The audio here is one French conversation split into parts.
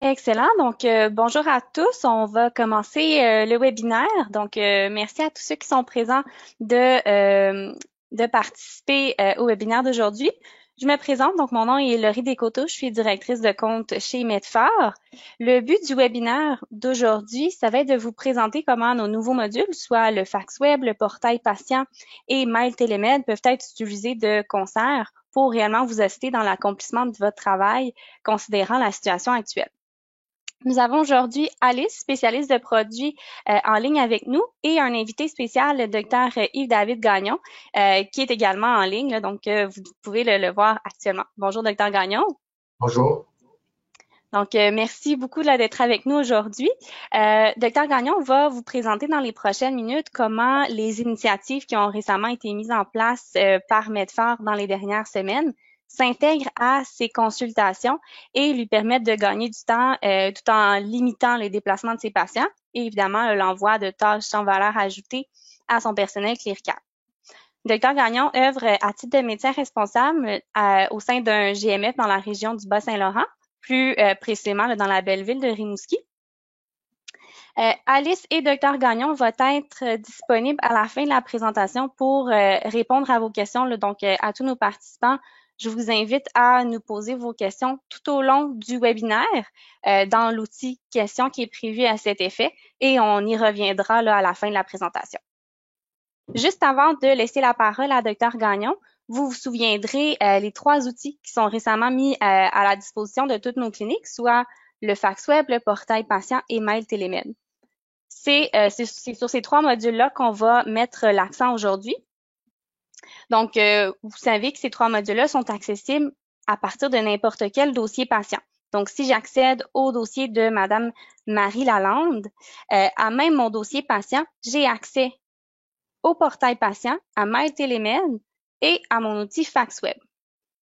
Excellent. Donc, bonjour à tous. On va commencer le webinaire. Donc, merci à tous ceux qui sont présents de, euh, de participer au webinaire d'aujourd'hui. Je me présente. Donc, mon nom est Laurie Descoteaux. Je suis directrice de compte chez Medfort. Le but du webinaire d'aujourd'hui, ça va être de vous présenter comment nos nouveaux modules, soit le fax web, le portail patient et Mail Télémed, peuvent être utilisés de concert pour réellement vous assister dans l'accomplissement de votre travail, considérant la situation actuelle. Nous avons aujourd'hui Alice, spécialiste de produits en ligne avec nous, et un invité spécial, le docteur Yves-David Gagnon, qui est également en ligne, là, donc vous pouvez le voir actuellement. Bonjour, docteur Gagnon. Bonjour. Donc, merci beaucoup là, d'être avec nous aujourd'hui. Docteur Gagnon va vous présenter dans les prochaines minutes comment les initiatives qui ont récemment été mises en place par Medfort dans les dernières semaines s'intègrent à ses consultations et lui permettent de gagner du temps tout en limitant les déplacements de ses patients et évidemment l'envoi de tâches sans valeur ajoutée à son personnel clérical. Docteur Gagnon œuvre à titre de médecin responsable au sein d'un GMF dans la région du Bas-Saint-Laurent, plus précisément là, dans la belle ville de Rimouski. Alice et Docteur Gagnon vont être disponibles à la fin de la présentation pour répondre à vos questions. Là, donc, à tous nos participants, je vous invite à nous poser vos questions tout au long du webinaire dans l'outil questions qui est prévu à cet effet et on y reviendra là, à la fin de la présentation. Juste avant de laisser la parole à Dr Gagnon, vous vous souviendrez les trois outils qui sont récemment mis à la disposition de toutes nos cliniques, soit le fax web, le portail patient et Mail Télémed. C'est sur ces trois modules-là qu'on va mettre l'accent aujourd'hui. Donc, vous savez que ces trois modules-là sont accessibles à partir de n'importe quel dossier patient. Donc, si j'accède au dossier de Madame Marie Lalande, à même mon dossier patient, j'ai accès au portail patient, à Mail Télémed et à mon outil fax web.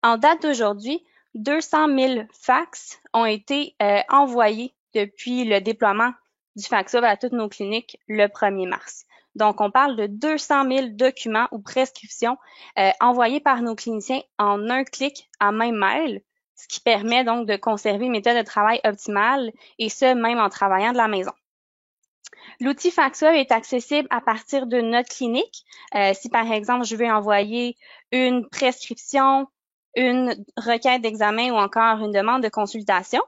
En date d'aujourd'hui, 200 000 fax ont été envoyés depuis le déploiement du fax web à toutes nos cliniques le 1er mars. Donc, on parle de 200 000 documents ou prescriptions envoyés par nos cliniciens en un clic à même mail, ce qui permet donc de conserver une méthode de travail optimale et ce, même en travaillant de la maison. L'outil FaxWeb est accessible à partir de notre clinique. Si par exemple, je veux envoyer une prescription, une requête d'examen ou encore une demande de consultation.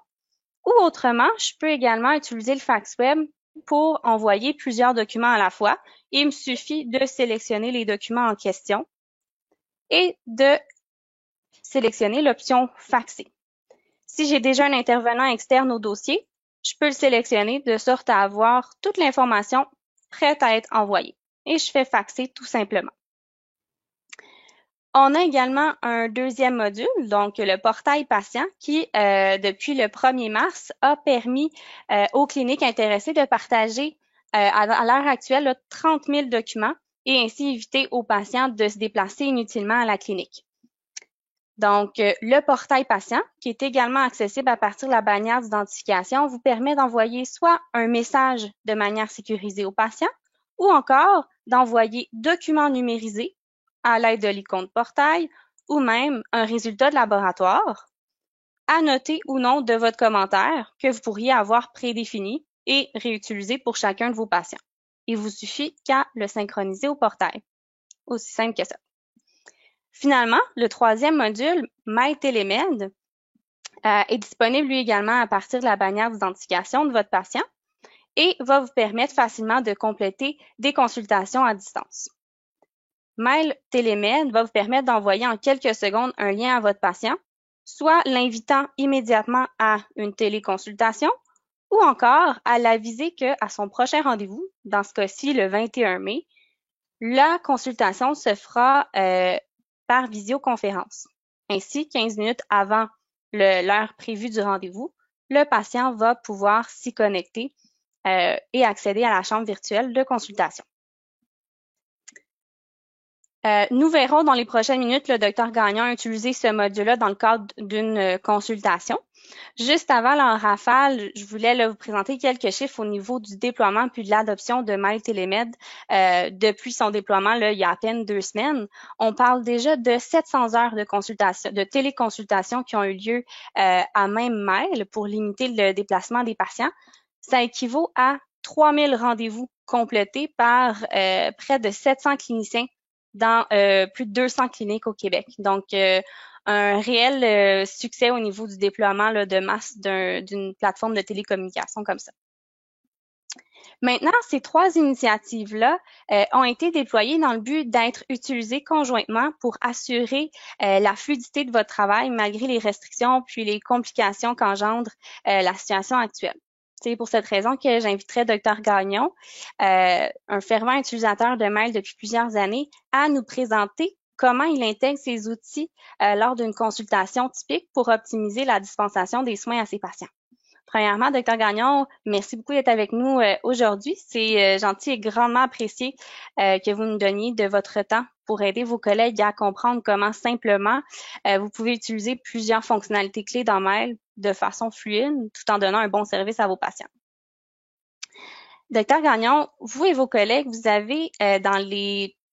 Ou autrement, je peux également utiliser le FaxWeb pour envoyer plusieurs documents à la fois. Il me suffit de sélectionner les documents en question et de sélectionner l'option faxer. Si j'ai déjà un intervenant externe au dossier, je peux le sélectionner de sorte à avoir toute l'information prête à être envoyée. Et je fais faxer tout simplement. On a également un deuxième module, donc le portail patient, qui, depuis le 1er mars, a permis aux cliniques intéressées de partager à l'heure actuelle là, 30 000 documents et ainsi éviter aux patients de se déplacer inutilement à la clinique. Donc, le portail patient, qui est également accessible à partir de la bannière d'identification, vous permet d'envoyer soit un message de manière sécurisée au patient ou encore d'envoyer documents numérisés à l'aide de l'icône portail ou même un résultat de laboratoire, annoté ou non de votre commentaire que vous pourriez avoir prédéfini et réutilisé pour chacun de vos patients. Il vous suffit qu'à le synchroniser au portail. Aussi simple que ça. Finalement, le troisième module, MyTelemed, est disponible lui également à partir de la bannière d'identification de votre patient et va vous permettre facilement de compléter des consultations à distance. MyTelemed va vous permettre d'envoyer en quelques secondes un lien à votre patient, soit l'invitant immédiatement à une téléconsultation ou encore à l'aviser qu'à son prochain rendez-vous, dans ce cas-ci le 21 mai, la consultation se fera par visioconférence. Ainsi, 15 minutes avant l'heure prévue du rendez-vous, le patient va pouvoir s'y connecter et accéder à la chambre virtuelle de consultation. Nous verrons dans les prochaines minutes le docteur Gagnon utiliser ce module-là dans le cadre d'une consultation. Juste avant là, en rafale, je voulais là, vous présenter quelques chiffres au niveau du déploiement puis de l'adoption de MyTélémed. Depuis son déploiement, là, il y a à peine 2 semaines, on parle déjà de 700 heures de consultation, de téléconsultation qui ont eu lieu à même mail pour limiter le déplacement des patients. Ça équivaut à 3000 rendez-vous complétés par près de 700 cliniciens dans plus de 200 cliniques au Québec. Donc, un réel succès au niveau du déploiement là, de masse d'une plateforme de télécommunication comme ça. Maintenant, ces 3 initiatives-là ont été déployées dans le but d'être utilisées conjointement pour assurer la fluidité de votre travail malgré les restrictions puis les complications qu'engendre la situation actuelle. C'est pour cette raison que j'inviterai Dr Gagnon, un fervent utilisateur de mail depuis plusieurs années, à nous présenter comment il intègre ces outils lors d'une consultation typique pour optimiser la dispensation des soins à ses patients. Premièrement, Dr Gagnon, merci beaucoup d'être avec nous aujourd'hui. C'est gentil et grandement apprécié que vous nous donniez de votre temps pour aider vos collègues à comprendre comment simplement vous pouvez utiliser plusieurs fonctionnalités clés dans Mail de façon fluide tout en donnant un bon service à vos patients. Dr Gagnon, vous et vos collègues, vous avez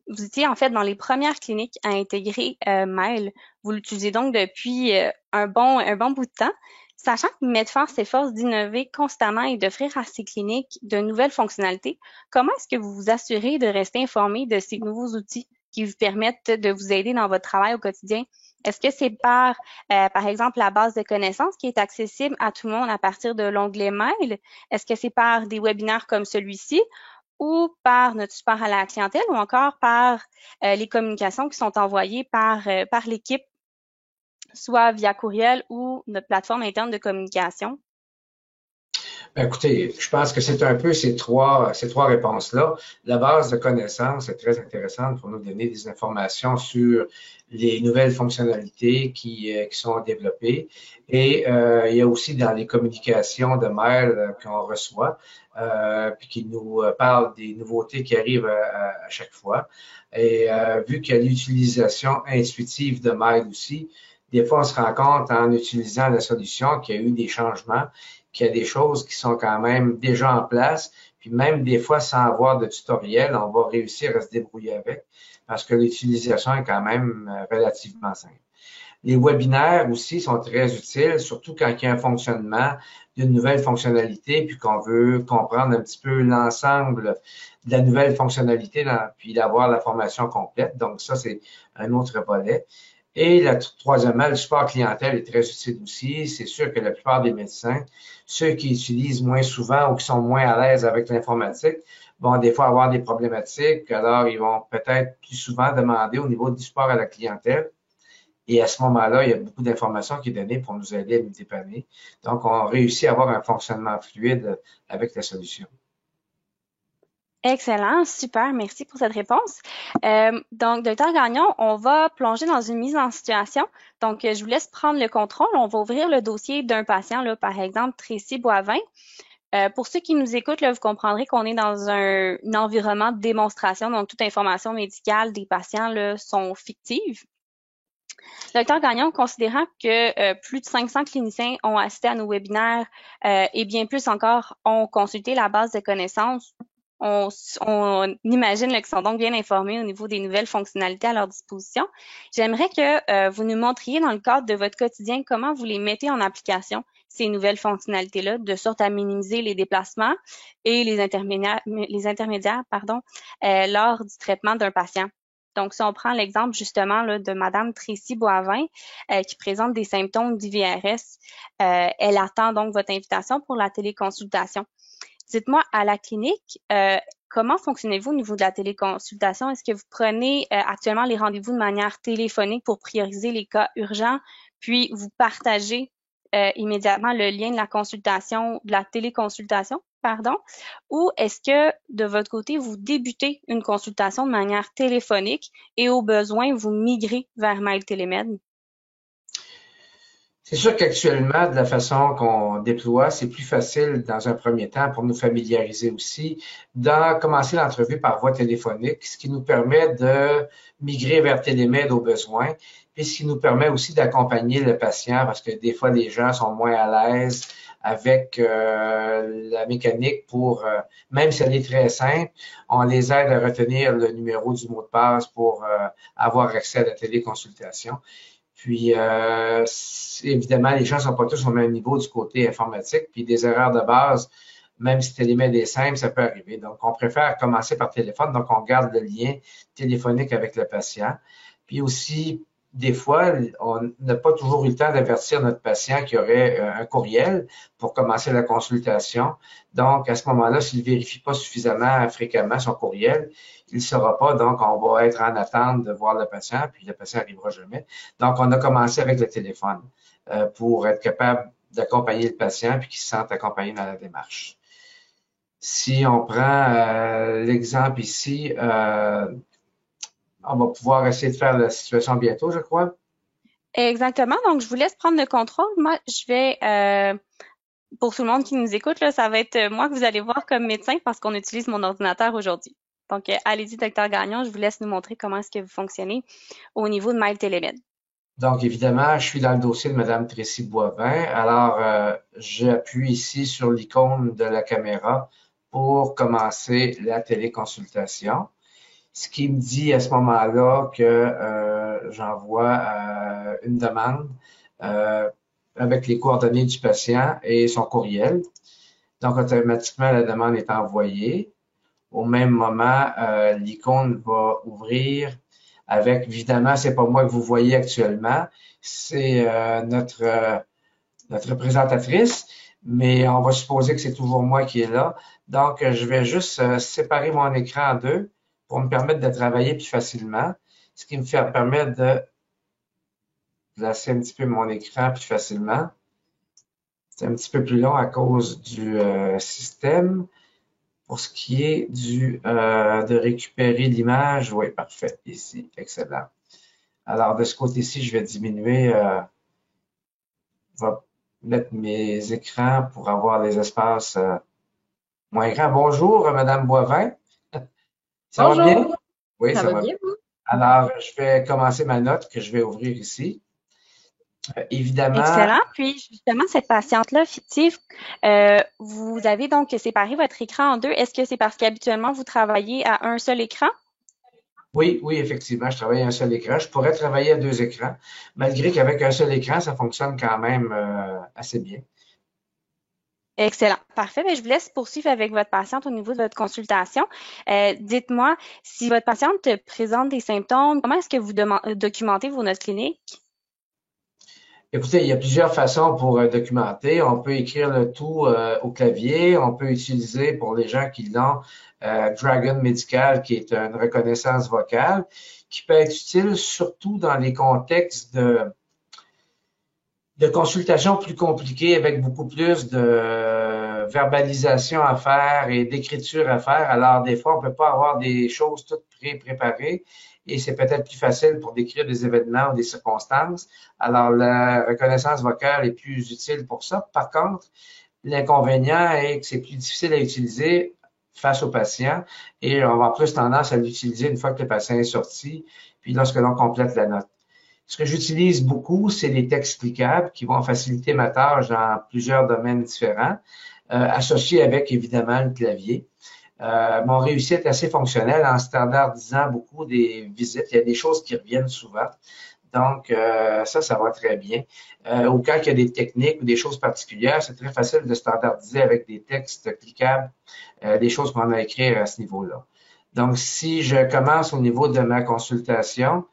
vous étiez en fait dans les premières cliniques à intégrer Mail. Vous l'utilisez donc depuis un bon bout de temps. Sachant que Medforce s'efforce d'innover constamment et d'offrir à ses cliniques de nouvelles fonctionnalités, comment est-ce que vous vous assurez de rester informé de ces nouveaux outils qui vous permettent de vous aider dans votre travail au quotidien? Est-ce que c'est par exemple, la base de connaissances qui est accessible à tout le monde à partir de l'onglet Mail? Est-ce que c'est par des webinaires comme celui-ci ou par notre support à la clientèle ou encore par les communications qui sont envoyées par l'équipe, soit via courriel ou notre plateforme interne de communication? Ben, écoutez, je pense que c'est un peu ces trois réponses-là. La base de connaissances est très intéressante pour nous donner des informations sur les nouvelles fonctionnalités qui sont développées. Et il y a aussi dans les communications de mail qu'on reçoit, puis qui nous parlent des nouveautés qui arrivent à chaque fois. Et vu qu'il y a l'utilisation intuitive de mail aussi, des fois on se rend compte en utilisant la solution qu'il y a eu des changements, qu'il y a des choses qui sont quand même déjà en place, puis même des fois sans avoir de tutoriel, on va réussir à se débrouiller avec parce que l'utilisation est quand même relativement simple. Les webinaires aussi sont très utiles, surtout quand il y a un fonctionnement d'une nouvelle fonctionnalité, puis qu'on veut comprendre un petit peu l'ensemble de la nouvelle fonctionnalité, puis d'avoir la formation complète. Donc ça, c'est un autre volet. Et troisièmement, le support clientèle est très utile aussi. C'est sûr que la plupart des médecins, ceux qui utilisent moins souvent ou qui sont moins à l'aise avec l'informatique, vont des fois avoir des problématiques. Alors, ils vont peut-être plus souvent demander au niveau du support à la clientèle. Et à ce moment-là, il y a beaucoup d'informations qui sont données pour nous aider à nous dépanner. Donc, on réussit à avoir un fonctionnement fluide avec la solution. Excellent, super, merci pour cette réponse. Donc, Dr Gagnon, on va plonger dans une mise en situation. Donc, je vous laisse prendre le contrôle. On va ouvrir le dossier d'un patient, là, par exemple, Tracy Boivin. Pour ceux qui nous écoutent, là, vous comprendrez qu'on est dans un environnement de démonstration, donc toute information médicale des patients là, sont fictives. Dr Gagnon, considérant que plus de 500 cliniciens ont assisté à nos webinaires et bien plus encore ont consulté la base de connaissances, on imagine qu'ils sont donc bien informés au niveau des nouvelles fonctionnalités à leur disposition. J'aimerais que vous nous montriez dans le cadre de votre quotidien comment vous les mettez en application, ces nouvelles fonctionnalités-là, de sorte à minimiser les déplacements et les intermédiaires lors du traitement d'un patient. Donc, si on prend l'exemple justement là, de Madame Tracy Boivin qui présente des symptômes d'IVRS, elle attend donc votre invitation pour la téléconsultation. Dites-moi, à la clinique, comment fonctionnez-vous au niveau de la téléconsultation? Est-ce que vous prenez actuellement les rendez-vous de manière téléphonique pour prioriser les cas urgents, puis vous partagez immédiatement le lien de la consultation, de la téléconsultation, pardon, ou est-ce que de votre côté, vous débutez une consultation de manière téléphonique et au besoin, vous migrez vers MyTélémed? C'est sûr qu'actuellement, de la façon qu'on déploie, c'est plus facile dans un premier temps pour nous familiariser aussi, de commencer l'entrevue par voie téléphonique, ce qui nous permet de migrer vers télémède au besoin, puis ce qui nous permet aussi d'accompagner le patient parce que des fois, les gens sont moins à l'aise avec la mécanique même si elle est très simple, on les aide à retenir le numéro du mot de passe pour avoir accès à la téléconsultation. Puis, évidemment, les gens ne sont pas tous au même niveau du côté informatique. Puis, des erreurs de base, même si télémède est simple, ça peut arriver. Donc, on préfère commencer par téléphone. Donc, on garde le lien téléphonique avec le patient. Puis aussi, des fois, on n'a pas toujours eu le temps d'avertir notre patient qu'il y aurait un courriel pour commencer la consultation. Donc, à ce moment-là, s'il ne vérifie pas suffisamment fréquemment son courriel, il ne saura pas. Donc, on va être en attente de voir le patient, puis le patient n'arrivera jamais. Donc, on a commencé avec le téléphone pour être capable d'accompagner le patient puis qu'il se sente accompagné dans la démarche. Si on prend l'exemple ici, on va pouvoir essayer de faire la situation bientôt, je crois. Exactement. Donc, je vous laisse prendre le contrôle. Moi, je vais, pour tout le monde qui nous écoute, là, ça va être moi que vous allez voir comme médecin parce qu'on utilise mon ordinateur aujourd'hui. Donc, allez-y, docteur Gagnon, je vous laisse nous montrer comment est-ce que vous fonctionnez au niveau de MyTélémed. Donc, évidemment, je suis dans le dossier de Mme Tracy Boivin. Alors, j'appuie ici sur l'icône de la caméra pour commencer la téléconsultation. Ce qui me dit à ce moment-là que j'envoie une demande avec les coordonnées du patient et son courriel. Donc, automatiquement, la demande est envoyée. Au même moment, l'icône va ouvrir avec, évidemment, c'est pas moi que vous voyez actuellement, c'est notre présentatrice, mais on va supposer que c'est toujours moi qui est là. Donc, je vais juste séparer mon écran en deux pour me permettre de travailler plus facilement, ce qui me permet de placer un petit peu mon écran plus facilement. C'est un petit peu plus long à cause du système. Pour ce qui est de récupérer l'image, oui, parfait, ici, excellent. Alors, de ce côté-ci, je vais diminuer, je vais mettre mes écrans pour avoir les espaces moins grands. Bonjour, Madame Boivin. Ça va bien? Bonjour, Oui, ça ça va va bien. bien, vous? Alors, je vais commencer ma note que je vais ouvrir ici. Évidemment, Excellent. Puis, justement, cette patiente-là fictive, vous avez donc séparé votre écran en deux. Est-ce que c'est parce qu'habituellement, vous travaillez à un seul écran? oui, oui, effectivement, je travaille à un seul écran. Je pourrais travailler à deux écrans, malgré qu'avec un seul écran, ça fonctionne quand même assez bien. Excellent. Parfait. Ben, je vous laisse poursuivre avec votre patiente au niveau de votre consultation. Dites-moi, si votre patiente présente des symptômes, comment est-ce que vous documentez vos notes cliniques? Écoutez, il y a plusieurs façons pour documenter. On peut écrire le tout au clavier. On peut utiliser, pour les gens qui l'ont, Dragon Medical, qui est une reconnaissance vocale, qui peut être utile surtout dans les contextes de consultations plus compliquées avec beaucoup plus de verbalisation à faire et d'écriture à faire. Alors, des fois, on peut pas avoir des choses toutes préparées et c'est peut-être plus facile pour décrire des événements ou des circonstances. Alors, la reconnaissance vocale est plus utile pour ça. Par contre, l'inconvénient est que c'est plus difficile à utiliser face au patient et on va avoir plus tendance à l'utiliser une fois que le patient est sorti, puis lorsque l'on complète la note. Ce que j'utilise beaucoup, c'est les textes cliquables qui vont faciliter ma tâche dans plusieurs domaines différents, associés avec évidemment le clavier. Mon réussite est assez fonctionnelle en standardisant beaucoup des visites. Il y a des choses qui reviennent souvent. Donc, ça va très bien. Au cas qu'il y a des techniques ou des choses particulières, c'est très facile de standardiser avec des textes cliquables, des choses qu'on a à écrire à ce niveau-là. Donc, si je commence au niveau de ma consultation,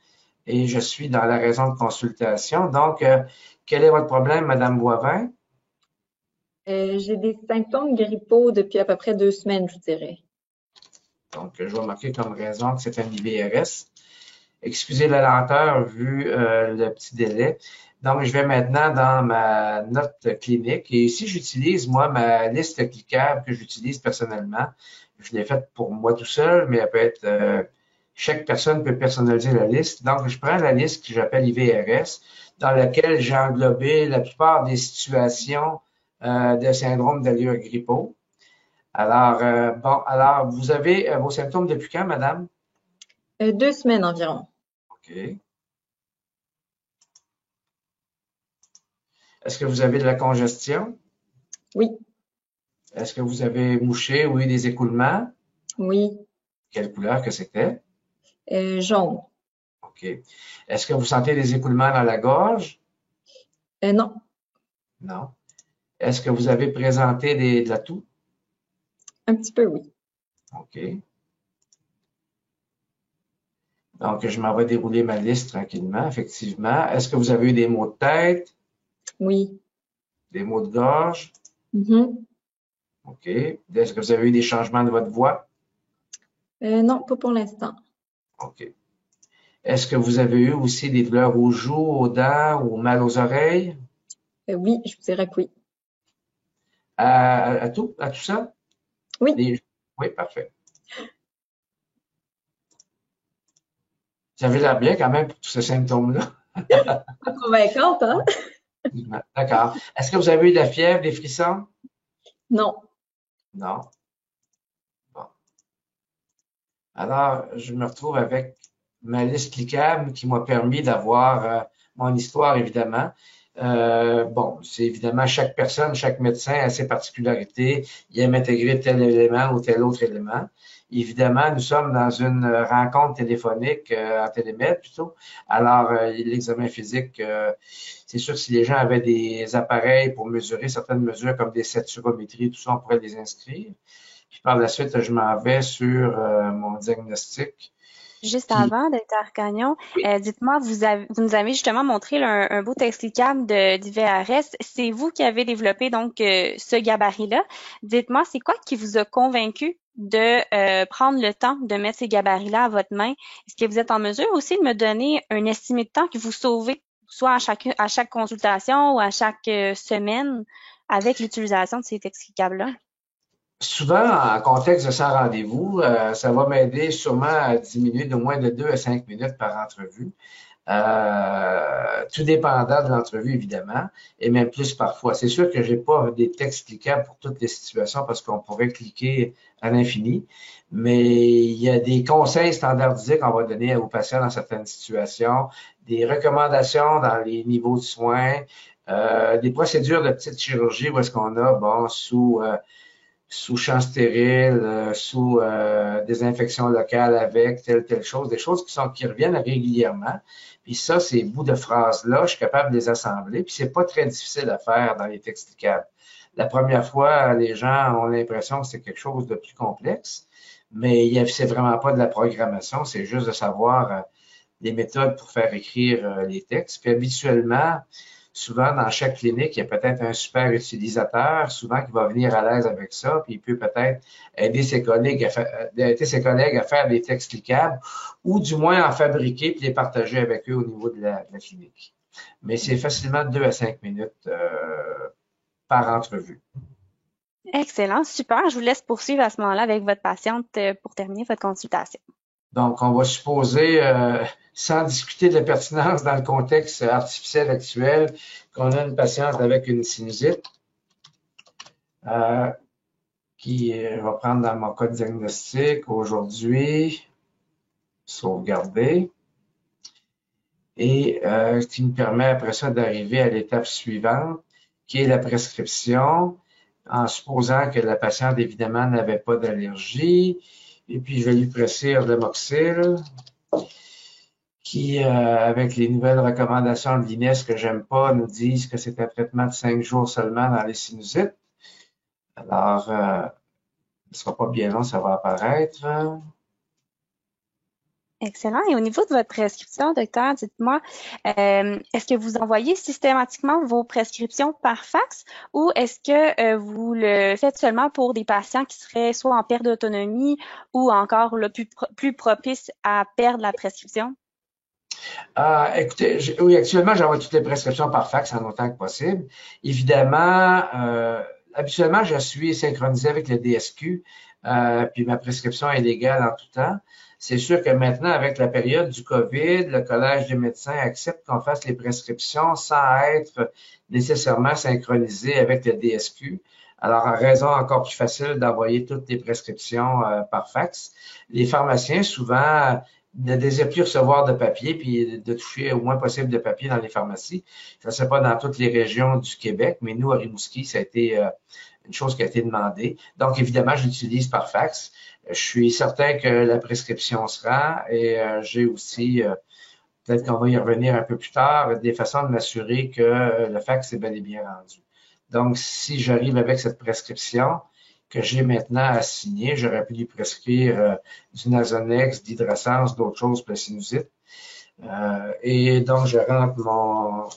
et je suis dans la raison de consultation. Donc, quel est votre problème, Madame Boivin? J'ai des symptômes grippaux depuis à peu près 2 semaines, je dirais. Donc, je vais marquer comme raison que c'est un IVRS. Excusez la lenteur vu le petit délai. Donc, je vais maintenant dans ma note clinique. Et ici, j'utilise, moi, ma liste cliquable que j'utilise personnellement. Je l'ai faite pour moi tout seul, mais elle peut être chaque personne peut personnaliser la liste. Donc, je prends la liste que j'appelle IVRS. dans lequel j'ai englobé la plupart des situations de syndrome d'Allure-Gripeau. Alors, alors, vous avez vos symptômes depuis quand, madame? 2 semaines environ. OK. Est-ce que vous avez de la congestion? Oui, Est-ce que vous avez mouché ou eu des écoulements? oui, Quelle couleur que c'était? jaune. OK. Est-ce que vous sentez des écoulements dans la gorge? Non, Non. Est-ce que vous avez présenté de la toux? un petit peu, oui. OK. Donc, je m'en vais dérouler ma liste tranquillement, effectivement. Est-ce que vous avez eu des maux de tête, Oui. des maux de gorge? Mhm. OK. Est-ce que vous avez eu des changements de votre voix? Non, pas pour l'instant. OK. Est-ce que vous avez eu aussi des douleurs aux joues, aux dents ou mal aux oreilles? Oui, je vous dirais que oui. À tout ça? Oui, Oui, parfait. Vous avez l'air bien quand même pour tous ces symptômes-là. pas convaincante, hein? D'accord. Est-ce que vous avez eu de la fièvre, des frissons? Non. Non. Bon. Alors, je me retrouve avec ma liste cliquable qui m'a permis d'avoir mon histoire, évidemment. Bon, c'est évidemment chaque personne, chaque médecin a ses particularités. Il aime intégrer tel élément ou tel autre élément. Évidemment, nous sommes dans une rencontre téléphonique, en télémètre plutôt. Alors, l'examen physique, c'est sûr que si les gens avaient des appareils pour mesurer certaines mesures comme des saturométries, tout ça, on pourrait les inscrire. Puis par la suite, je m'en vais sur mon diagnostic. Juste Qui, avant, Dr. Gagnon, oui, dites-moi, vous nous avez justement montré là, un beau explicable d'IVRS. C'est vous qui avez développé donc ce gabarit-là. Dites-moi, c'est quoi qui vous a convaincu de prendre le temps de mettre ces gabarits-là à votre main? Est-ce que vous êtes en mesure aussi de me donner un estimé de temps que vous sauvez, soit à chaque consultation ou à chaque semaine avec l'utilisation de ces explicables-là? souvent, en contexte de 100 rendez-vous, ça va m'aider sûrement à diminuer de moins de 2 à 5 minutes par entrevue. Tout dépendant de l'entrevue, évidemment, et même plus parfois. C'est sûr que j'ai pas des textes cliquables pour toutes les situations parce qu'on pourrait cliquer à l'infini, mais il y a des conseils standardisés qu'on va donner aux patients dans certaines situations, des recommandations dans les niveaux de soins, des procédures de petite chirurgie où est-ce qu'on a, bon, sous champ stérile, sous désinfection locale avec telle chose, des choses qui reviennent régulièrement. Puis ça, ces bouts de phrases-là, je suis capable de les assembler. Puis c'est pas très difficile à faire dans les textes cliquables. La première fois, les gens ont l'impression que c'est quelque chose de plus complexe, mais c'est vraiment pas de la programmation, c'est juste de savoir les méthodes pour faire écrire les textes. Puis habituellement, souvent, dans chaque clinique, il y a peut-être un super utilisateur, souvent qui va venir à l'aise avec ça, puis il peut peut-être aider ses collègues à faire des textes cliquables, ou du moins en fabriquer puis les partager avec eux au niveau de la clinique. Mais c'est facilement 2 à 5 minutes par entrevue. Excellent, super. Je vous laisse poursuivre à ce moment-là avec votre patiente pour terminer votre consultation. Donc, on va supposer, sans discuter de la pertinence dans le contexte artificiel actuel, qu'on a une patiente avec une sinusite qui va prendre dans mon code diagnostic aujourd'hui, sauvegarder, et qui me permet après ça d'arriver à l'étape suivante, qui est la prescription, en supposant que la patiente, évidemment, n'avait pas d'allergie. Et puis, je vais lui prescrire de l'amoxil, qui, avec les nouvelles recommandations de l'INES que j'aime pas, nous disent que c'est un traitement de 5 jours seulement dans les sinusites. Alors, ce sera pas bien long, ça va apparaître. Excellent. Et au niveau de votre prescription, docteur, dites-moi, est-ce que vous envoyez systématiquement vos prescriptions par fax ou est-ce que vous le faites seulement pour des patients qui seraient soit en perte d'autonomie ou encore le plus propice à perdre la prescription? Écoutez, oui, actuellement, j'envoie toutes les prescriptions par fax en autant que possible. Évidemment, habituellement, je suis synchronisé avec le DSQ, puis ma prescription est légale en tout temps. C'est sûr que maintenant, avec la période du COVID, le Collège des médecins accepte qu'on fasse les prescriptions sans être nécessairement synchronisé avec le DSQ. Alors, en raison encore plus facile d'envoyer toutes les prescriptions par fax, les pharmaciens, souvent, ne désirent plus recevoir de papier, puis de toucher au moins possible de papier dans les pharmacies. Ça ne se fait pas dans toutes les régions du Québec, mais nous, à Rimouski, ça a été une chose qui a été demandée. Donc, évidemment, je l'utilise par fax. Je suis certain que la prescription sera et j'ai aussi, peut-être qu'on va y revenir un peu plus tard, des façons de m'assurer que le fax est bel et bien rendu. Donc, si j'arrive avec cette prescription que j'ai maintenant à signer, j'aurais pu lui prescrire du Nasonex, d'Hydrasens, d'autres choses pour la sinusite. Et donc, je rentre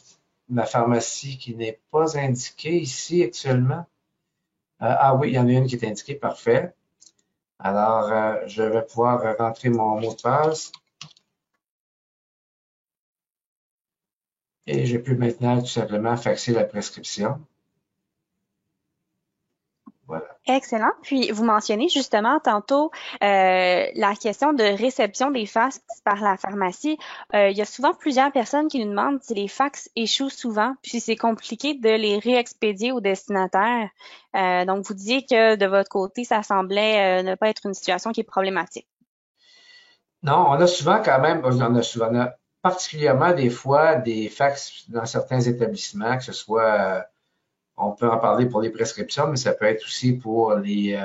ma pharmacie qui n'est pas indiquée ici actuellement. Ah oui, il y en a une qui est indiquée, parfait. Alors, je vais pouvoir rentrer mon mot de passe. Et je peux maintenant tout simplement faxer la prescription. Voilà. Excellent. Puis, vous mentionnez justement tantôt la question de réception des fax par la pharmacie. Il y a souvent plusieurs personnes qui nous demandent si les fax échouent souvent, puis c'est compliqué de les réexpédier au destinataire. Donc, vous disiez que de votre côté, ça semblait ne pas être une situation qui est problématique. Non, on a souvent quand même, on a particulièrement des fois des fax dans certains établissements, que ce soit on peut en parler pour les prescriptions, mais ça peut être aussi pour les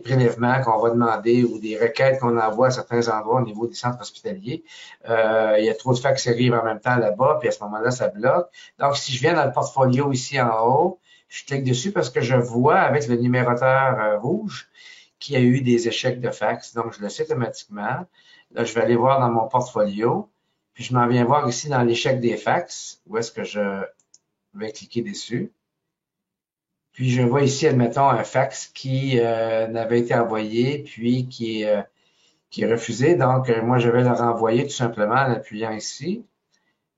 prélèvements qu'on va demander ou des requêtes qu'on envoie à certains endroits au niveau des centres hospitaliers. Il y a trop de fax qui arrivent en même temps là-bas, puis à ce moment-là, ça bloque. Donc, si je viens dans le portfolio ici en haut, je clique dessus parce que je vois avec le numéroteur rouge qu'il y a eu des échecs de fax. Donc, je le sais automatiquement. Là, je vais aller voir dans mon portfolio, puis je m'en viens voir ici dans l'échec des fax, où est-ce que je vais cliquer dessus. Puis je vois ici, admettons, un fax qui n'avait été envoyé, puis qui est refusé. Donc, moi, je vais le renvoyer tout simplement en appuyant ici.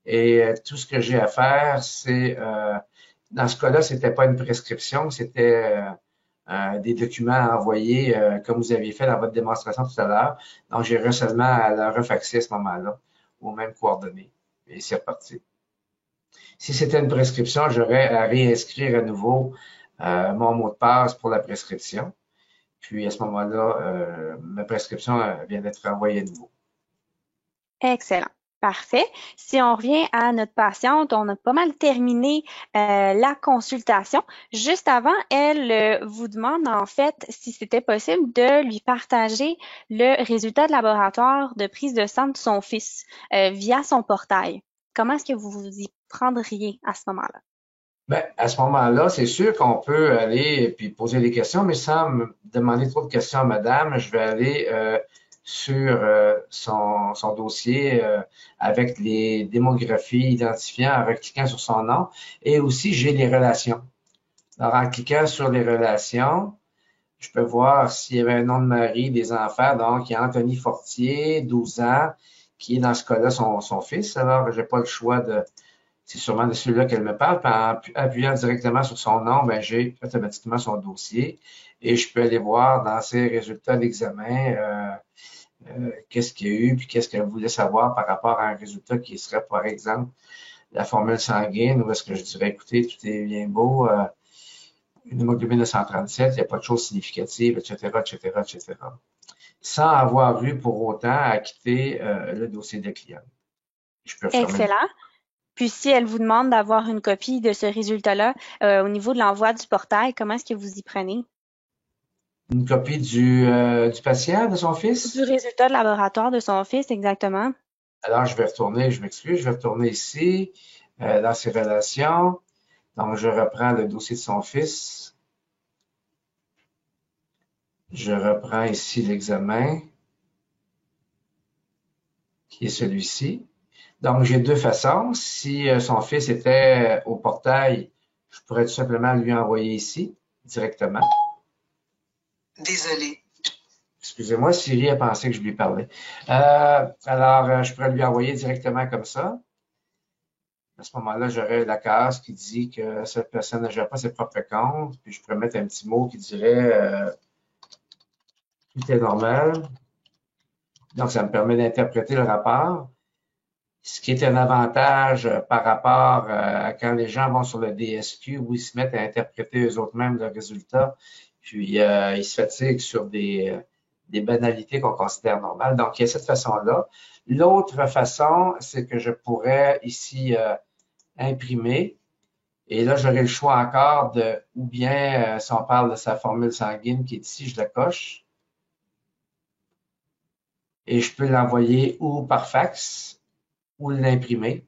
Et tout ce que j'ai à faire, c'est, dans ce cas-là, c'était pas une prescription, c'était des documents à envoyer, comme vous aviez fait dans votre démonstration tout à l'heure. Donc, j'ai seulement à le refaxer à ce moment-là, aux mêmes coordonnées. Et c'est reparti. Si c'était une prescription, j'aurais à réinscrire à nouveau mon mot de passe pour la prescription. Puis à ce moment-là, ma prescription vient d'être envoyée à nouveau. Excellent. Parfait. Si on revient à notre patiente, on a pas mal terminé la consultation. Juste avant, elle vous demande en fait si c'était possible de lui partager le résultat de laboratoire de prise de sang de son fils via son portail. Comment est-ce que vous vous y prendriez à ce moment-là? Ben, à ce moment-là, c'est sûr qu'on peut aller et puis poser des questions, mais sans me demander trop de questions à madame, je vais aller sur son dossier avec les démographies identifiants en cliquant sur son nom. Et aussi, j'ai les relations. Alors, en cliquant sur les relations, je peux voir s'il y avait un nom de mari, des enfants. Donc, il y a Anthony Fortier, 12 ans, qui est dans ce cas-là son fils. Alors, j'ai pas le choix c'est sûrement de celui-là qu'elle me parle. Puis en appuyant directement sur son nom, ben, j'ai automatiquement son dossier et je peux aller voir dans ses résultats d'examen qu'est-ce qu'il y a eu, puis qu'est-ce qu'elle voulait savoir par rapport à un résultat qui serait, par exemple, la formule sanguine, ou est-ce que je dirais, écoutez, tout est bien beau, une hémoglobine de 137, il n'y a pas de choses significatives, etc., etc., etc. Sans avoir eu pour autant à quitter le dossier de client. Je peux Excellent. Puis si elle vous demande d'avoir une copie de ce résultat-là au niveau de l'envoi du portail, comment est-ce que vous y prenez? Une copie du patient, de son fils? Du résultat de laboratoire de son fils, exactement. Alors, je vais retourner, je m'excuse, je vais retourner ici, dans ses relations. Donc, je reprends le dossier de son fils. Je reprends ici l'examen, qui est celui-ci. Donc, j'ai deux façons. Si son fils était au portail, je pourrais tout simplement lui envoyer ici, directement. Désolé. Excusez-moi, Siri a pensé que je lui parlais. Je pourrais lui envoyer directement comme ça. À ce moment-là, j'aurais la case qui dit que cette personne ne gère pas ses propres comptes. Puis je pourrais mettre un petit mot qui dirait tout est normal. Donc, ça me permet d'interpréter le rapport, ce qui est un avantage par rapport à quand les gens vont sur le DSQ où ils se mettent à interpréter eux-mêmes le résultat, puis ils se fatiguent sur des banalités qu'on considère normales. Donc, il y a cette façon-là. L'autre façon, c'est que je pourrais ici imprimer. Et là, j'aurai le choix encore de, ou bien, si on parle de sa formule sanguine qui est ici, je la coche. Et je peux l'envoyer ou par fax ou l'imprimer,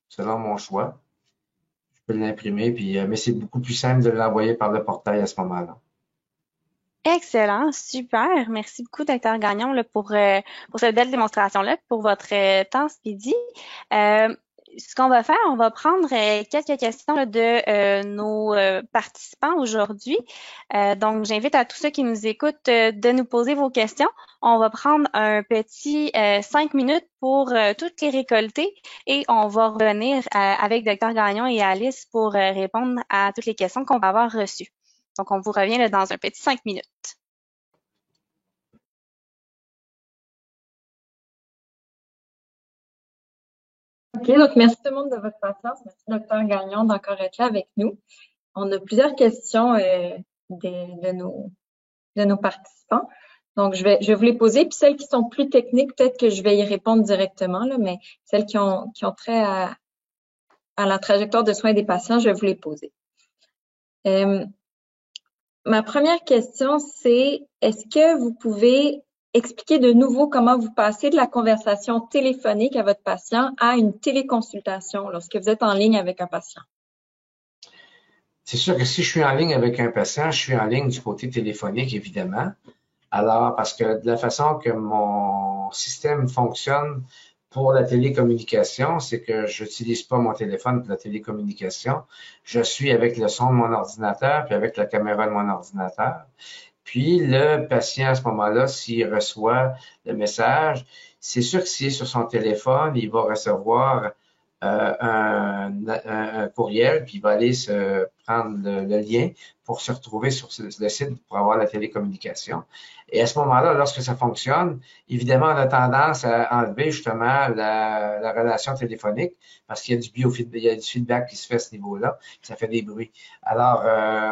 selon mon choix. Je peux l'imprimer, puis, mais c'est beaucoup plus simple de l'envoyer par le portail à ce moment-là. Excellent, super. Merci beaucoup, Dr. Gagnon, là, pour cette belle démonstration-là, pour votre temps ce midi. Ce qu'on va faire, on va prendre quelques questions là, de nos participants aujourd'hui. Donc, j'invite à tous ceux qui nous écoutent de nous poser vos questions. On va prendre un petit 5 minutes pour toutes les récolter et on va revenir avec Dr. Gagnon et Alice pour répondre à toutes les questions qu'on va avoir reçues. Donc, on vous revient là, dans un petit 5 minutes. OK, donc merci tout le monde de votre patience. Merci, Dr. Gagnon, d'encore être là avec nous. On a plusieurs questions de nos participants. Donc, je vais vous les poser. Puis celles qui sont plus techniques, peut-être que je vais y répondre directement, là, mais celles qui ont trait à la trajectoire de soins des patients, je vais vous les poser. Ma première question, c'est est-ce que vous pouvez expliquer de nouveau comment vous passez de la conversation téléphonique à votre patient à une téléconsultation lorsque vous êtes en ligne avec un patient? C'est sûr que si je suis en ligne avec un patient, je suis en ligne du côté téléphonique, évidemment. Alors, parce que de la façon que mon système fonctionne pour la télécommunication, c'est que je n'utilise pas mon téléphone pour la télécommunication. Je suis avec le son de mon ordinateur, puis avec la caméra de mon ordinateur. Puis le patient, à ce moment-là, s'il reçoit le message, c'est sûr que s'il est sur son téléphone, il va recevoir un courriel, puis il va aller se prendre le lien pour se retrouver sur le site pour avoir la télécommunication. Et à ce moment-là, lorsque ça fonctionne, évidemment, on a tendance à enlever justement la relation téléphonique parce qu'il y a du biofeedback, il y a du feedback qui se fait à ce niveau-là, ça fait des bruits. Alors,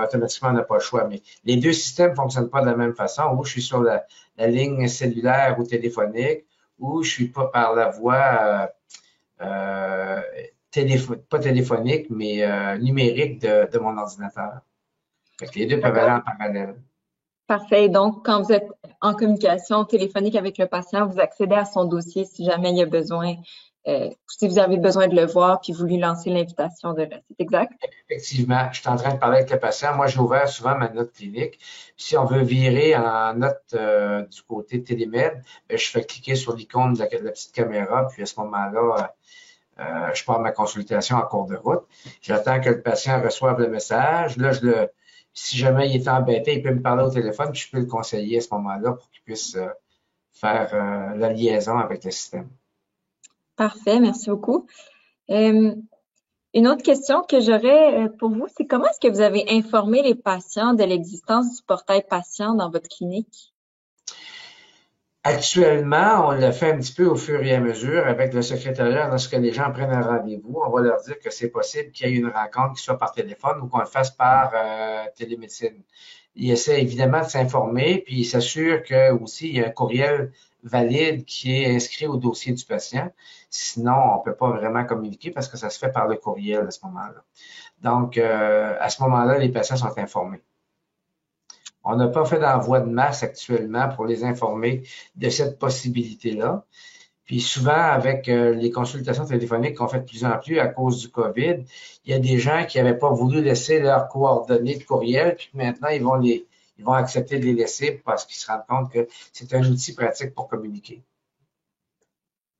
automatiquement, on n'a pas le choix. Mais les deux systèmes ne fonctionnent pas de la même façon. Ou je suis sur la ligne cellulaire ou téléphonique, ou je suis pas par la voie pas téléphonique, mais numérique de mon ordinateur. Fait que les deux peuvent aller en parallèle. Parfait. Donc, quand vous êtes en communication téléphonique avec le patient, vous accédez à son dossier si jamais il y a besoin, si vous avez besoin de le voir, puis vous lui lancez l'invitation de là. C'est exact? Effectivement. Je suis en train de parler avec le patient. Moi, j'ai ouvert souvent ma note clinique. Puis, si on veut virer en note du côté télémed, ben, je fais cliquer sur l'icône de la petite caméra, puis à ce moment-là, je pars ma consultation en cours de route. J'attends que le patient reçoive le message. Là, si jamais il est embêté, il peut me parler au téléphone, puis je peux le conseiller à ce moment-là pour qu'il puisse faire la liaison avec le système. Parfait, merci beaucoup. Une autre question que j'aurais pour vous, c'est comment est-ce que vous avez informé les patients de l'existence du portail patient dans votre clinique? Actuellement, on le fait un petit peu au fur et à mesure avec le secrétariat. Lorsque les gens prennent un rendez-vous, on va leur dire que c'est possible qu'il y ait une rencontre qui soit par téléphone ou qu'on le fasse par télémédecine. Ils essaient évidemment de s'informer, puis ils s'assurent que aussi il y a un courriel valide qui est inscrit au dossier du patient. Sinon, on peut pas vraiment communiquer parce que ça se fait par le courriel à ce moment-là. Donc, à ce moment-là, les patients sont informés. On n'a pas fait d'envoi de masse actuellement pour les informer de cette possibilité-là. Puis souvent, avec les consultations téléphoniques qu'on fait de plus en plus à cause du COVID, il y a des gens qui n'avaient pas voulu laisser leurs coordonnées de courriel, puis maintenant, ils vont accepter de les laisser parce qu'ils se rendent compte que c'est un outil pratique pour communiquer.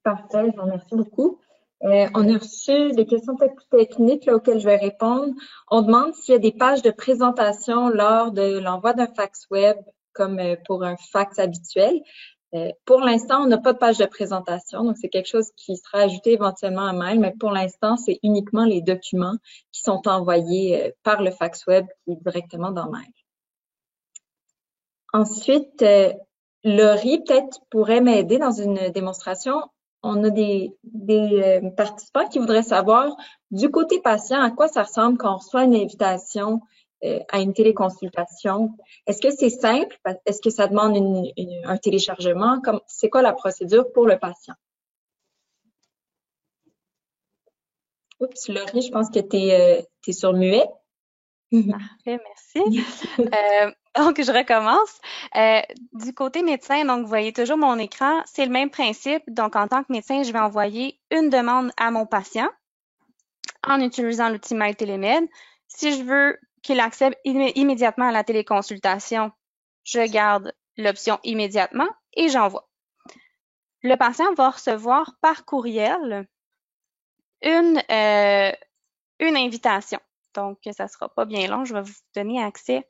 Parfait, je vous remercie beaucoup. On a reçu des questions techniques là, auxquelles je vais répondre. On demande s'il y a des pages de présentation lors de l'envoi d'un fax web, comme pour un fax habituel. Pour l'instant, on n'a pas de page de présentation, donc c'est quelque chose qui sera ajouté éventuellement à mail, mais pour l'instant, c'est uniquement les documents qui sont envoyés par le fax web qui est directement dans mail. Ensuite, Laurie, peut-être, pourrait m'aider dans une démonstration. On a des participants qui voudraient savoir, du côté patient, à quoi ça ressemble quand on reçoit une invitation à une téléconsultation. Est-ce que c'est simple? Est-ce que ça demande un téléchargement? C'est quoi la procédure pour le patient? Oups, Laurie, je pense que tu es sur muet. Parfait, merci. Donc, je recommence. Du côté médecin, donc vous voyez toujours mon écran, c'est le même principe. Donc, en tant que médecin, je vais envoyer une demande à mon patient en utilisant l'outil MyTélémed. Si je veux qu'il accède immédiatement à la téléconsultation, je garde l'option immédiatement et j'envoie. Le patient va recevoir par courriel une invitation. Donc, ça ne sera pas bien long. Je vais vous donner accès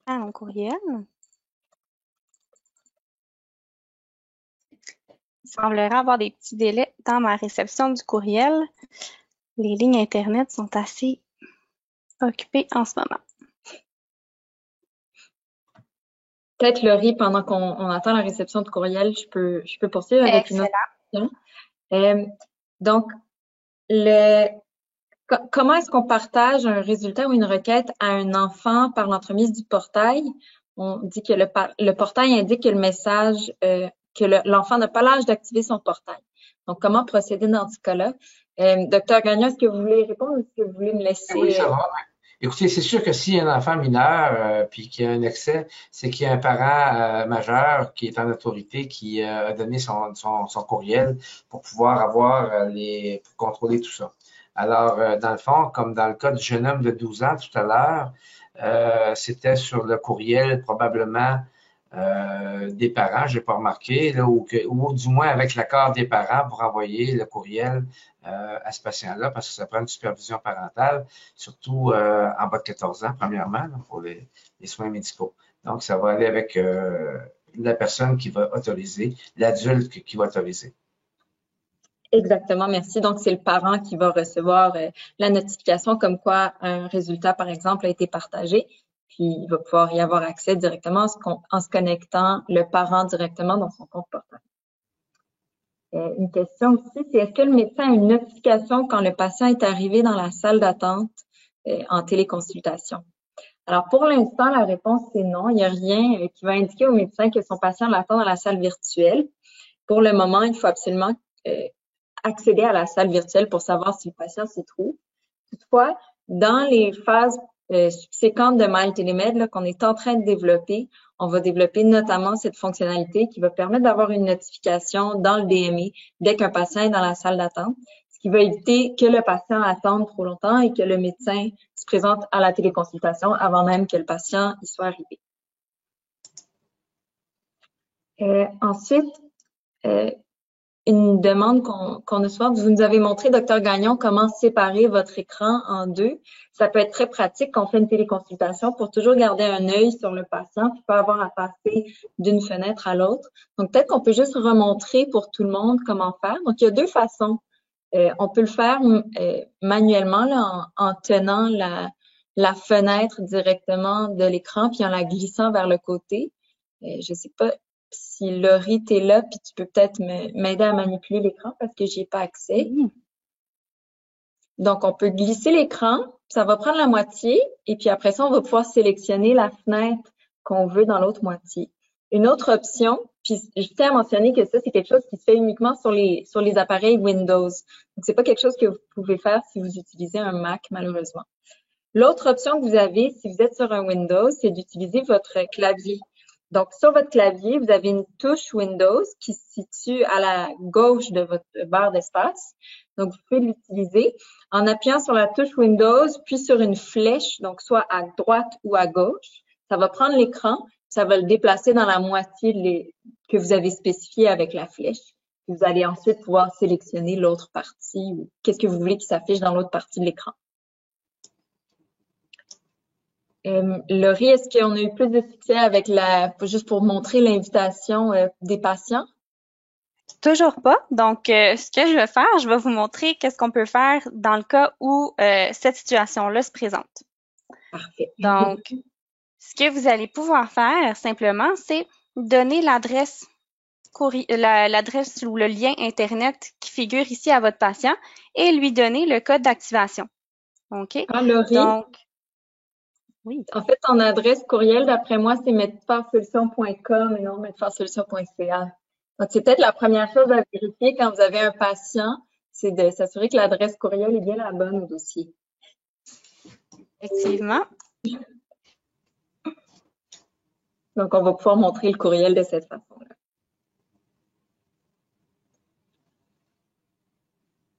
à mon courriel. Il semblerait avoir des petits délais dans ma réception du courriel. Les lignes Internet sont assez occupées en ce moment. Peut-être, Laurie, pendant qu'on attend la réception de courriel, je peux poursuivre avec une autre question. Donc, comment est-ce qu'on partage un résultat ou une requête à un enfant par l'entremise du portail? On dit que le portail indique que le message, que l'enfant n'a pas l'âge d'activer son portail. Donc, comment procéder dans ce cas-là? Docteur Gagnon, est-ce que vous voulez répondre ou est-ce que vous voulez me laisser? Oui, ça va. Écoutez, c'est sûr que s'il y a un enfant mineur puis qu'il y a un excès, c'est qu'il y a un parent majeur qui est en autorité qui a donné son courriel pour pouvoir avoir pour contrôler tout ça. Alors, dans le fond, comme dans le cas du jeune homme de 12 ans tout à l'heure, c'était sur le courriel probablement des parents, j'ai pas remarqué, là, ou du moins avec l'accord des parents pour envoyer le courriel à ce patient-là, parce que ça prend une supervision parentale, surtout en bas de 14 ans, premièrement, là, pour les soins médicaux. Donc, ça va aller avec la personne qui va autoriser, l'adulte qui va autoriser. Exactement, merci. Donc, c'est le parent qui va recevoir la notification comme quoi un résultat, par exemple, a été partagé. Puis, il va pouvoir y avoir accès directement en se connectant le parent directement dans son compte portable. Une question aussi, c'est est-ce que le médecin a une notification quand le patient est arrivé dans la salle d'attente en téléconsultation? Alors, pour l'instant, la réponse, c'est non. Il n'y a rien qui va indiquer au médecin que son patient l'attend dans la salle virtuelle. Pour le moment, il faut absolument accéder à la salle virtuelle pour savoir si le patient s'y trouve. Toutefois, dans les phases subséquentes de MyTélémed qu'on est en train de développer, on va développer notamment cette fonctionnalité qui va permettre d'avoir une notification dans le DME dès qu'un patient est dans la salle d'attente, ce qui va éviter que le patient attende trop longtemps et que le médecin se présente à la téléconsultation avant même que le patient y soit arrivé. Ensuite, une demande qu'on a souvent. Vous nous avez montré, Dr Gagnon, comment séparer votre écran en deux. Ça peut être très pratique quand on fait une téléconsultation pour toujours garder un œil sur le patient puis pas avoir à passer d'une fenêtre à l'autre. Donc, peut-être qu'on peut juste remontrer pour tout le monde comment faire. Donc, il y a deux façons. On peut le faire manuellement là, en tenant la fenêtre directement de l'écran puis en la glissant vers le côté. Je sais pas si Laurie, t'es là, puis tu peux peut-être m'aider à manipuler l'écran parce que j'y ai pas accès. Donc, on peut glisser l'écran, ça va prendre la moitié, et puis après ça, on va pouvoir sélectionner la fenêtre qu'on veut dans l'autre moitié. Une autre option, puis je tiens à mentionner que ça, c'est quelque chose qui se fait uniquement sur les appareils Windows. Donc, c'est pas quelque chose que vous pouvez faire si vous utilisez un Mac, malheureusement. L'autre option que vous avez, si vous êtes sur un Windows, c'est d'utiliser votre clavier. Donc, sur votre clavier, vous avez une touche Windows qui se situe à la gauche de votre barre d'espace. Donc, vous pouvez l'utiliser en appuyant sur la touche Windows, puis sur une flèche, donc soit à droite ou à gauche. Ça va prendre l'écran, ça va le déplacer dans la moitié que vous avez spécifié avec la flèche. Vous allez ensuite pouvoir sélectionner l'autre partie ou qu'est-ce que vous voulez qui s'affiche dans l'autre partie de l'écran. Laurie, est-ce qu'on a eu plus de succès avec juste pour montrer l'invitation des patients? Toujours pas. Donc, ce que je vais faire, je vais vous montrer qu'est-ce qu'on peut faire dans le cas où cette situation-là se présente. Parfait. Donc, Ce que vous allez pouvoir faire simplement, c'est donner l'adresse ou le lien Internet qui figure ici à votre patient et lui donner le code d'activation. OK? Ah, Laurie, Donc, oui. en fait, ton adresse courriel, d'après moi, c'est medfartsolutions.com et non medfartsolutions.ca. Donc, c'est peut-être la première chose à vérifier quand vous avez un patient, c'est de s'assurer que l'adresse courriel est bien la bonne au dossier. Effectivement. Donc, on va pouvoir montrer le courriel de cette façon-là.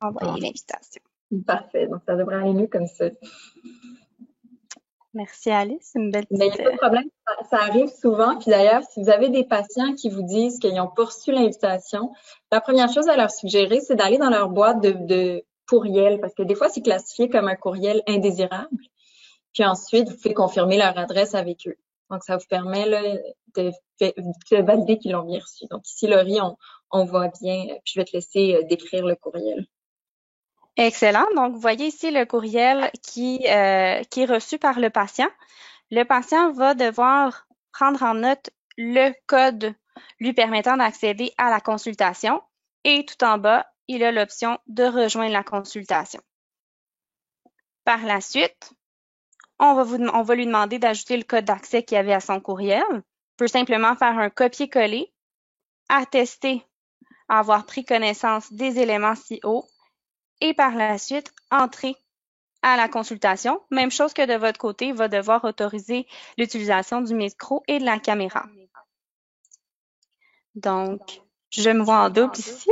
Envoyer l'invitation. Parfait. Donc, ça devrait aller mieux comme ça. Merci Alice, une belle Mais il petite... n'y a pas de problème, ça arrive souvent. Puis d'ailleurs, si vous avez des patients qui vous disent qu'ils ont pas reçu l'invitation, la première chose à leur suggérer, c'est d'aller dans leur boîte de courriel, parce que des fois, c'est classifié comme un courriel indésirable. Puis ensuite, vous pouvez confirmer leur adresse avec eux. Donc, ça vous permet là, de valider qu'ils l'ont bien reçu. Donc ici, Laurie, on voit bien. Puis je vais te laisser décrire le courriel. Excellent. Donc, vous voyez ici le courriel qui est reçu par le patient. Le patient va devoir prendre en note le code lui permettant d'accéder à la consultation et tout en bas, il a l'option de rejoindre la consultation. Par la suite, on va lui demander d'ajouter le code d'accès qu'il y avait à son courriel. Il peut simplement faire un copier-coller, attester avoir pris connaissance des éléments ci-haut et par la suite, entrer à la consultation. Même chose que de votre côté, il va devoir autoriser l'utilisation du micro et de la caméra. Donc, je me vois en double ici,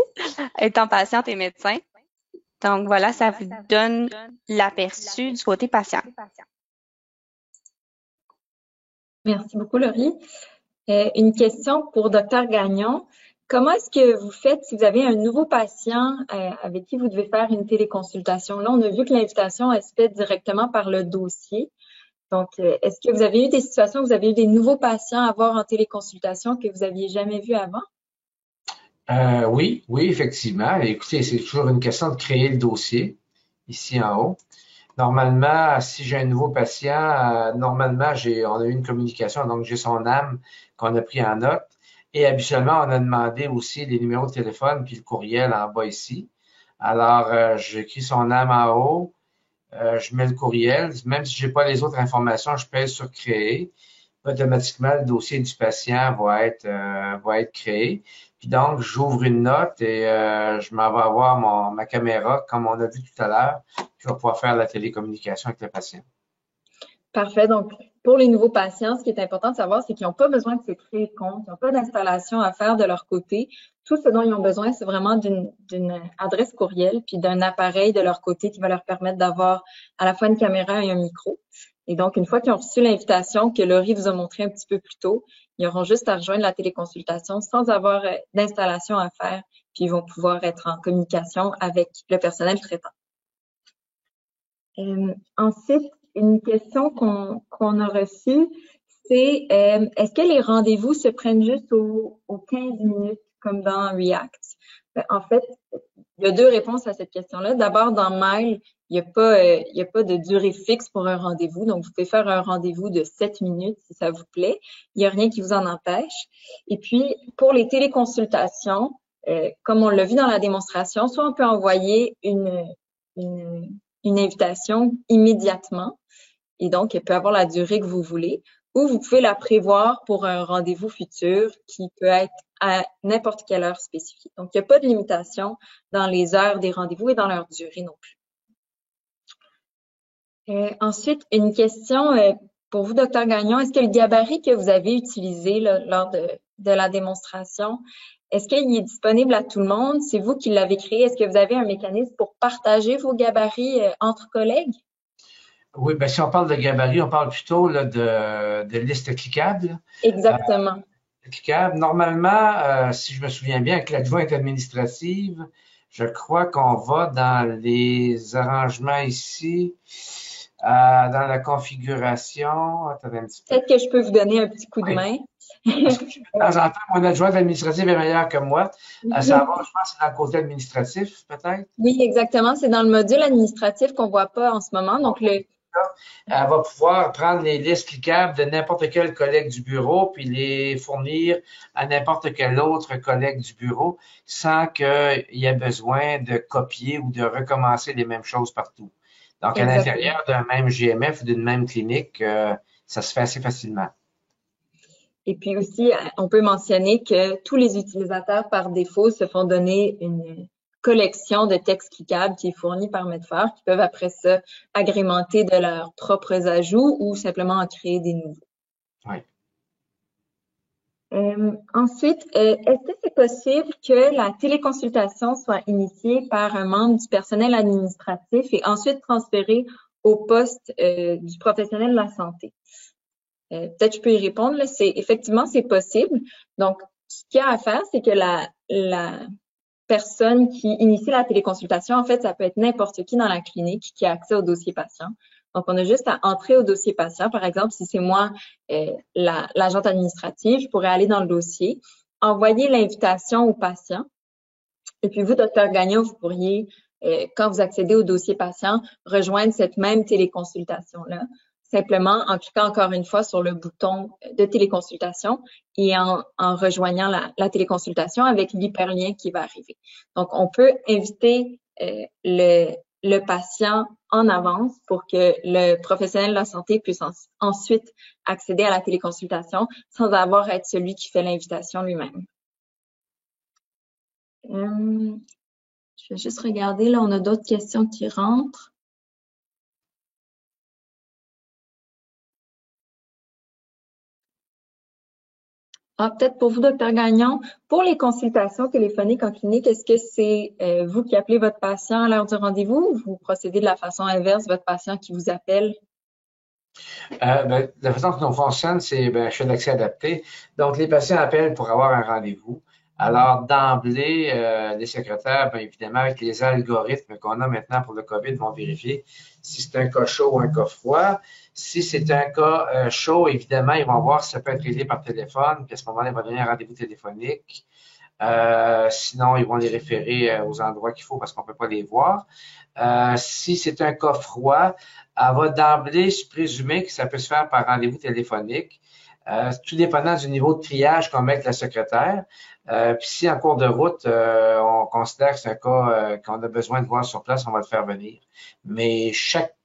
étant patiente et médecin. Donc, voilà, ça vous donne l'aperçu du côté patient. Merci beaucoup, Laurie. Une question pour Dr Gagnon. Comment est-ce que vous faites si vous avez un nouveau patient avec qui vous devez faire une téléconsultation? Là, on a vu que l'invitation elle se fait directement par le dossier. Donc, est-ce que vous avez eu des situations où vous avez eu des nouveaux patients à voir en téléconsultation que vous aviez jamais vu avant? Oui, effectivement. Écoutez, c'est toujours une question de créer le dossier, ici en haut. Normalement, si j'ai un nouveau patient, normalement, on a eu une communication, donc j'ai son âme qu'on a pris en note. Et habituellement, on a demandé aussi les numéros de téléphone puis le courriel en bas ici. Alors, j'écris son âme en haut, je mets le courriel. Même si j'ai pas les autres informations, je pèse sur créer. Automatiquement, le dossier du patient va être créé. Puis donc, j'ouvre une note et je m'en vais avoir ma caméra, comme on a vu tout à l'heure, puis je vais pouvoir faire la télécommunication avec le patient. Parfait. Donc, pour les nouveaux patients, ce qui est important de savoir, c'est qu'ils n'ont pas besoin de se créer de compte, ils n'ont pas d'installation à faire de leur côté. Tout ce dont ils ont besoin, c'est vraiment d'une adresse courriel puis d'un appareil de leur côté qui va leur permettre d'avoir à la fois une caméra et un micro. Et donc, une fois qu'ils ont reçu l'invitation que Laurie vous a montré un petit peu plus tôt, ils auront juste à rejoindre la téléconsultation sans avoir d'installation à faire, puis ils vont pouvoir être en communication avec le personnel traitant. Ensuite, une question qu'on a reçue, c'est est-ce que les rendez-vous se prennent juste aux 15 minutes comme dans React? En fait, il y a deux réponses à cette question-là. D'abord, dans Mail, il n'y a pas de durée fixe pour un rendez-vous. Donc, vous pouvez faire un rendez-vous de 7 minutes si ça vous plaît. Il n'y a rien qui vous en empêche. Et puis, pour les téléconsultations, comme on l'a vu dans la démonstration, soit on peut envoyer une invitation immédiatement et donc elle peut avoir la durée que vous voulez, ou vous pouvez la prévoir pour un rendez-vous futur qui peut être à n'importe quelle heure spécifique. Donc, il n'y a pas de limitation dans les heures des rendez-vous et dans leur durée non plus. Ensuite, une question pour vous, Dr Gagnon. Est-ce que le gabarit que vous avez utilisé là, lors de la démonstration, est-ce qu'il est disponible à tout le monde? C'est vous qui l'avez créé. Est-ce que vous avez un mécanisme pour partager vos gabarits entre collègues? Oui, bien, si on parle de gabarit, on parle plutôt là, de liste cliquable. Exactement. Cliquable. Normalement, si je me souviens bien, avec l'adjointe administrative, je crois qu'on va dans les arrangements ici, dans la configuration. Attendez un petit peu. Peut-être que je peux vous donner un petit coup de main. Parce que de temps en temps, mon adjointe administrative est meilleure que moi. À savoir, je pense que c'est dans le côté administratif, peut-être? Oui, exactement. C'est dans le module administratif qu'on voit pas en ce moment. Donc, elle va pouvoir prendre les listes cliquables de n'importe quel collègue du bureau puis les fournir à n'importe quel autre collègue du bureau sans qu'il y ait besoin de copier ou de recommencer les mêmes choses partout. Donc, à l'intérieur d'un même GMF ou d'une même clinique, ça se fait assez facilement. Et puis aussi, on peut mentionner que tous les utilisateurs, par défaut, se font donner une collection de textes cliquables qui est fournie par Medfort, qui peuvent après ça agrémenter de leurs propres ajouts ou simplement en créer des nouveaux. Oui. Ensuite, est-ce que c'est possible que la téléconsultation soit initiée par un membre du personnel administratif et ensuite transférée au poste du professionnel de la santé? Peut-être je peux y répondre. Là, effectivement, c'est possible. Donc, ce qu'il y a à faire, c'est que la personne qui initie la téléconsultation, en fait, ça peut être n'importe qui dans la clinique qui a accès au dossier patient. Donc, on a juste à entrer au dossier patient. Par exemple, si c'est moi, l'agente administrative, je pourrais aller dans le dossier, envoyer l'invitation au patient. Et puis, vous, docteur Gagnon, vous pourriez, quand vous accédez au dossier patient, rejoindre cette même téléconsultation-là, simplement en cliquant encore une fois sur le bouton de téléconsultation et en rejoignant la téléconsultation avec l'hyperlien qui va arriver. Donc, on peut inviter le patient en avance pour que le professionnel de la santé puisse ensuite accéder à la téléconsultation sans avoir à être celui qui fait l'invitation lui-même. Je vais juste regarder, là, on a d'autres questions qui rentrent. Peut-être pour vous, docteur Gagnon, pour les consultations téléphoniques en clinique, est-ce que c'est vous qui appelez votre patient à l'heure du rendez-vous ou vous procédez de la façon inverse, votre patient qui vous appelle? La façon que nous fonctionne, c'est je fais l'accès adapté. Donc, les patients appellent pour avoir un rendez-vous. Alors, d'emblée, les secrétaires, évidemment, avec les algorithmes qu'on a maintenant pour le COVID, vont vérifier si c'est un cas chaud ou un cas froid. Si c'est un cas chaud, évidemment, ils vont voir si ça peut être réglé par téléphone, puis à ce moment-là, il va donner un rendez-vous téléphonique. Sinon, ils vont les référer aux endroits qu'il faut parce qu'on ne peut pas les voir. Si c'est un cas froid, elle va d'emblée se présumer que ça peut se faire par rendez-vous téléphonique, tout dépendant du niveau de triage qu'on met avec la secrétaire. Puis si en cours de route, on considère que c'est un cas qu'on a besoin de voir sur place, on va le faire venir. Mais chaque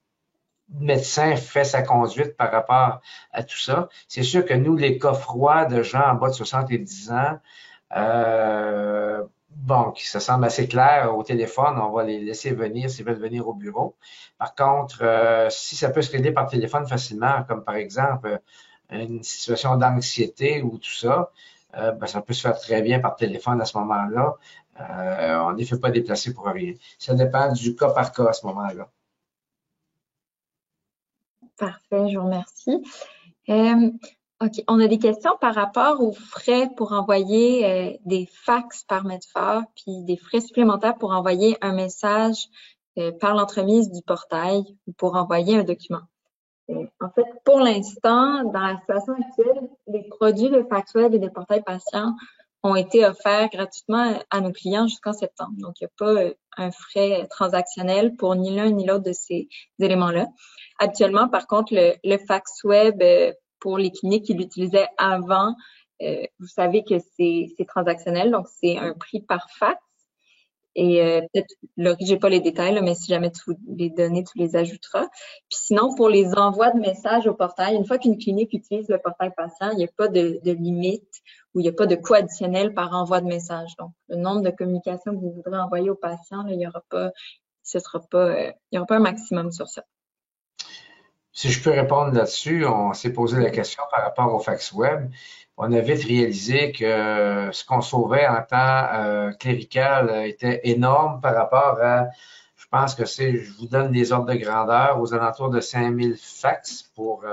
médecin fait sa conduite par rapport à tout ça. C'est sûr que nous, les cas froids de gens en bas de 70 ans, qui ça semble assez clair au téléphone, on va les laisser venir s'ils veulent venir au bureau. Par contre, si ça peut se régler par téléphone facilement, comme par exemple une situation d'anxiété ou tout ça, ça peut se faire très bien par téléphone à ce moment-là. On ne les fait pas déplacer pour rien. Ça dépend du cas par cas à ce moment-là. Parfait, je vous remercie. OK, on a des questions par rapport aux frais pour envoyer des fax par Medfort, puis des frais supplémentaires pour envoyer un message par l'entremise du portail ou pour envoyer un document. En fait, pour l'instant, dans la situation actuelle, les produits de fax web et de portail patient ont été offerts gratuitement à nos clients jusqu'en septembre. Donc, il n'y a pas un frais transactionnel pour ni l'un ni l'autre de ces éléments-là. Actuellement, par contre, le fax web pour les cliniques qui l'utilisaient avant, vous savez que c'est transactionnel, donc c'est un prix par fax. Et peut-être, là, j'ai pas les détails, là, mais si jamais tu les donner, tu les ajouteras. Puis sinon, pour les envois de messages au portail, une fois qu'une clinique utilise le portail patient, il n'y a pas de limite ou il n'y a pas de coût additionnel par envoi de message. Donc, le nombre de communications que vous voudrez envoyer au patient, là, il n'y aura pas un maximum sur ça. Si je peux répondre là-dessus, on s'est posé la question par rapport au fax web. On a vite réalisé que ce qu'on sauvait en temps clérical était énorme par rapport à, je pense que je vous donne des ordres de grandeur, aux alentours de 5000 fax pour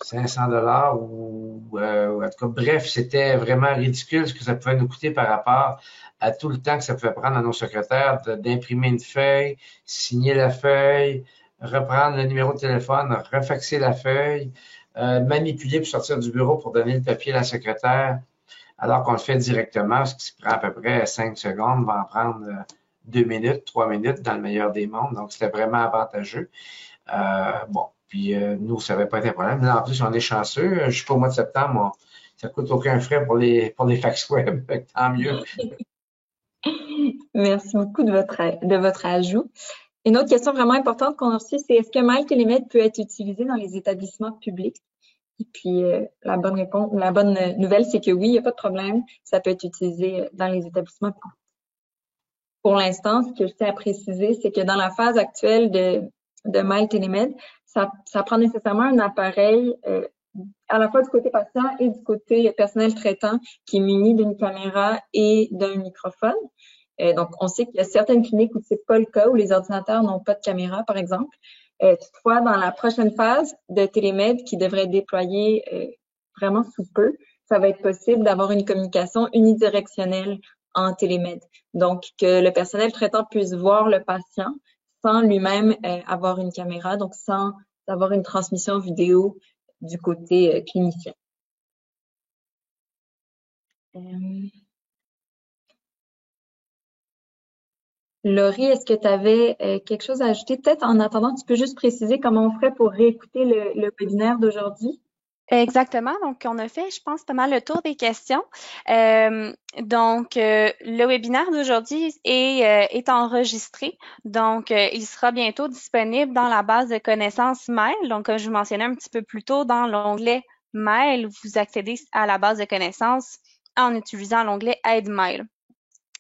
500 $ ou en tout cas, bref, c'était vraiment ridicule ce que ça pouvait nous coûter par rapport à tout le temps que ça pouvait prendre à nos secrétaires d'imprimer une feuille, signer la feuille, reprendre le numéro de téléphone, refaxer la feuille, manipuler puis sortir du bureau pour donner le papier à la secrétaire, alors qu'on le fait directement, ce qui prend à peu près 5 secondes, va en prendre 2 minutes, 3 minutes dans le meilleur des mondes. Donc, c'était vraiment avantageux. Bon, puis nous, ça n'avait pas été un problème. Là, en plus, on est chanceux. Jusqu'au mois de septembre, ça coûte aucun frais pour les fax web. Tant mieux. Merci beaucoup de votre ajout. Une autre question vraiment importante qu'on a reçue, c'est est-ce que MyTélémed peut être utilisé dans les établissements publics? Et puis, la bonne nouvelle, c'est que oui, il n'y a pas de problème. Ça peut être utilisé dans les établissements publics. Pour l'instant, ce que je tiens à préciser, c'est que dans la phase actuelle de MyTélémed, ça prend nécessairement un appareil à la fois du côté patient et du côté personnel traitant qui est muni d'une caméra et d'un microphone. Donc, on sait qu'il y a certaines cliniques où c'est pas le cas, où les ordinateurs n'ont pas de caméra, par exemple. Toutefois, dans la prochaine phase de Télémed qui devrait être déployée vraiment sous peu, ça va être possible d'avoir une communication unidirectionnelle en Télémed. Donc, que le personnel traitant puisse voir le patient sans lui-même avoir une caméra, donc sans avoir une transmission vidéo du côté clinicien. Laurie, est-ce que tu avais quelque chose à ajouter? Peut-être en attendant, tu peux juste préciser comment on ferait pour réécouter le webinaire d'aujourd'hui? Exactement. Donc, on a fait, je pense, pas mal le tour des questions. Le webinaire d'aujourd'hui est enregistré. Donc, il sera bientôt disponible dans la base de connaissances Mail. Donc, comme je vous mentionnais un petit peu plus tôt, dans l'onglet Mail, vous accédez à la base de connaissances en utilisant l'onglet Aide Mail.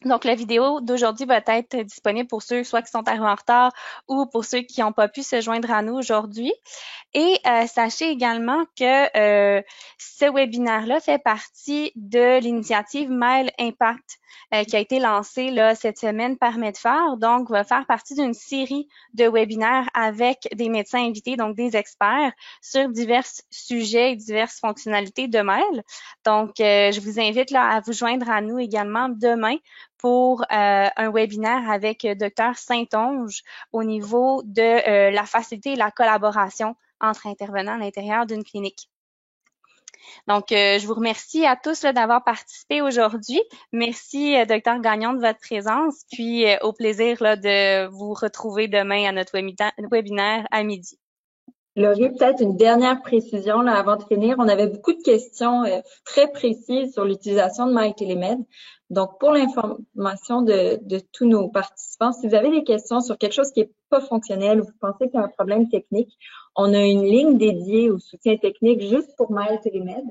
Donc, la vidéo d'aujourd'hui va être disponible pour ceux soit qui sont arrivés en retard ou pour ceux qui n'ont pas pu se joindre à nous aujourd'hui. Et sachez également que ce webinaire-là fait partie de l'initiative Mail Impact qui a été lancée là, cette semaine par Medphare. Donc, va faire partie d'une série de webinaires avec des médecins invités, donc des experts, sur divers sujets et diverses fonctionnalités de Mail. Donc, je vous invite là, à vous joindre à nous également demain pour un webinaire avec Dr Saint-Onge au niveau de la facilité et la collaboration entre intervenants à l'intérieur d'une clinique. Donc, je vous remercie à tous d'avoir participé aujourd'hui. Merci, Dr Gagnon, de votre présence, puis au plaisir là, de vous retrouver demain à notre webinaire à midi. Laurie, peut-être une dernière précision là, avant de finir. On avait beaucoup de questions très précises sur l'utilisation de MyTélémed. Donc, pour l'information de tous nos participants, si vous avez des questions sur quelque chose qui n'est pas fonctionnel ou vous pensez qu'il y a un problème technique, on a une ligne dédiée au soutien technique juste pour MyTélémed.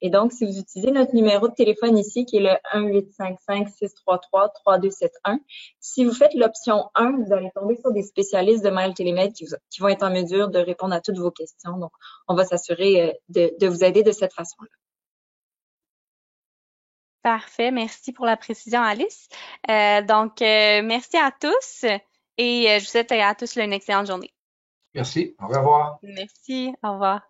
Et donc, si vous utilisez notre numéro de téléphone ici, qui est le 1-855-633-3271, si vous faites l'option 1, vous allez tomber sur des spécialistes de MyTélémed qui vont être en mesure de répondre à toutes vos questions. Donc, on va s'assurer de vous aider de cette façon-là. Parfait. Merci pour la précision, Alice. Merci à tous et je vous souhaite à tous une excellente journée. Merci. Au revoir. Merci. Au revoir.